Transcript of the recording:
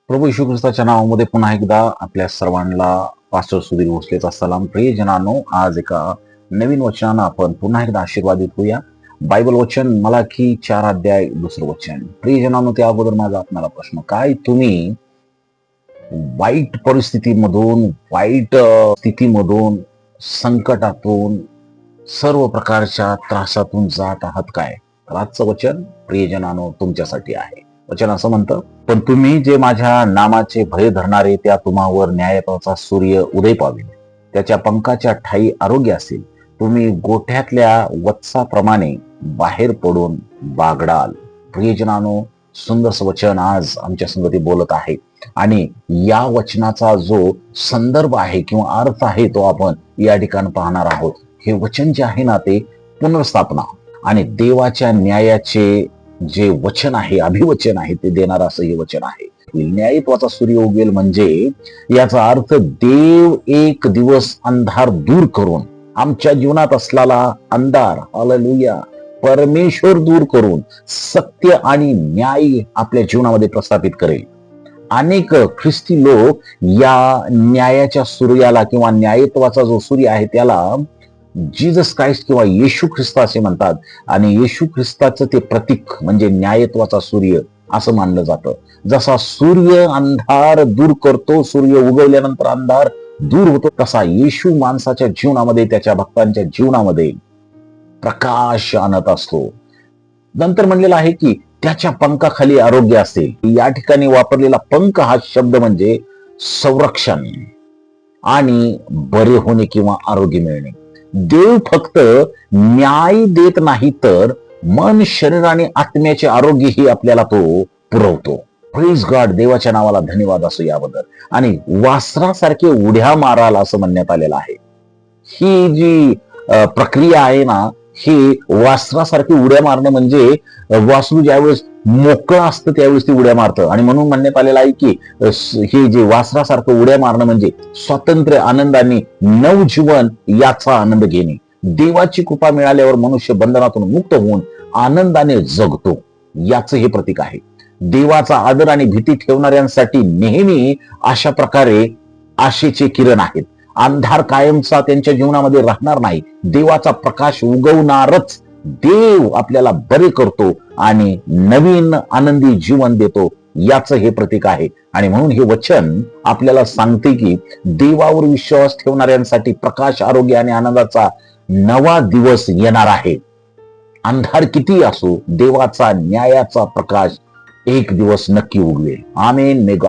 प्रभू येशू ख्रिस्ताच्या नावामध्ये पुन्हा एकदा आपल्या सर्वांना पास्टर सुधीर भोसलेचा सलाम. प्रियजनांनो, आज एका नवीन वचनानं आपण पुन्हा एकदा आशीर्वादित होऊया. बायबल वचन मलाकी 4 अध्याय 2 वचन. प्रियजनांनो, त्या अगोदर माझा आपल्याला प्रश्न, काय तुम्ही वाईट परिस्थितीमधून, वाईट स्थितीमधून, संकटातून, सर्व प्रकारच्या त्रासातून जात आहात काय? तर आजचं वचन प्रियजनांनो तुमच्यासाठी आहे. वचन असं म्हणतं, पण तुम्ही जे माझ्या नामाचे भय धरणारे, त्या तुम्हावर न्यायाचा सूर्य उदय पावेल, त्याच्या पंखाच्या ठाई आरोग्य असेल. तुम्ही गोठ्यातल्या वत्साप्रमाणे बाहेर पडून बागडाल. प्रियजनांनो, सुंदर वचन आज आमच्या संगती बोलत आहे आणि या वचनाचा जो संदर्भ आहे किंवा अर्थ आहे तो आपण या ठिकाणी पाहणार आहोत. हे वचन जे आहे ना, ते पुनर्स्थापना आणि देवाच्या न्यायाचे जे वचन आहे, अभिवचन आहे, ते देणार असं हे वचन आहे. न्यायत्वाचा सूर्य उगवेल म्हणजे याचा अर्थ देव एक दिवस अंधार दूर करून, आमच्या जीवनात असलेला अंधार, हालेलुया, परमेश्वर दूर करून सत्य आणि न्याय आपल्या जीवनामध्ये प्रस्थापित करेल. अनेक ख्रिस्ती लोक या न्यायाच्या सूर्याला किंवा न्यायत्वाचा जो सूर्य आहे त्याला जीसस क्राइस्ट किंवा येशू ख्रिस्त असे म्हणतात आणि येशू ख्रिस्ताचं ते प्रतीक म्हणजे न्यायत्वाचा सूर्य असं मानलं जातं. जसा सूर्य अंधार दूर करतो, सूर्य उगवल्यानंतर अंधार दूर होतो, तसा येशू माणसाच्या जीवनामध्ये, त्याच्या भक्तांच्या जीवनामध्ये प्रकाश आणत असतो. नंतर म्हणलेलं आहे की त्याच्या पंखाखाली आरोग्य असेल. या ठिकाणी वापरलेला पंख हा शब्द म्हणजे संरक्षण आणि बरे होणे किंवा आरोग्य मिळणे. देव फक्त न्याय देत नाही तर मन, शरीर आणि आत्म्याचे आरोग्यही आपल्याला तो पुरवतो. प्रेज गॉड, देवाच्या नावाला धन्यवाद असो याबद्दल. आणि वासरासारखे उड्या माराल असं म्हणण्यात आलेलं आहे. ही जी प्रक्रिया आहे ना, ही वासरासारखी उड्या मारणे म्हणजे वासरू ज्यावेळेस मोकळं असतं त्यावेळेस ती उड्या मारतं आणि म्हणून म्हणण्यात आलेलं आहे की हे जे वासरासारखं उड्या मारणं म्हणजे स्वातंत्र्य, आनंदाने नवजीवन याचा आनंद घेणे. देवाची कृपा मिळाल्यावर मनुष्य बंधनातून मुक्त होऊन आनंदाने जगतो, याचं हे प्रतीक आहे. देवाचा आदर आणि भीती ठेवणाऱ्यांसाठी नेहमी अशा प्रकारे आशेचे किरण आहेत. अंधार कायमचा त्यांच्या जीवनामध्ये राहणार नाही. देवाचा प्रकाश उगवणारच देव आपल्याला बरे करतो आणि नवीन आनंदी जीवन देतो, याचं हे प्रतीक आहे. आणि म्हणून हे वचन आपल्याला सांगते की देवावर विश्वास ठेवणाऱ्यांसाठी प्रकाश, आरोग्य आणि आनंदाचा नवा दिवस येणार आहे. अंधार किती असो, देवाचा न्यायाचा प्रकाश एक दिवस नक्की उगवेल. आमेन.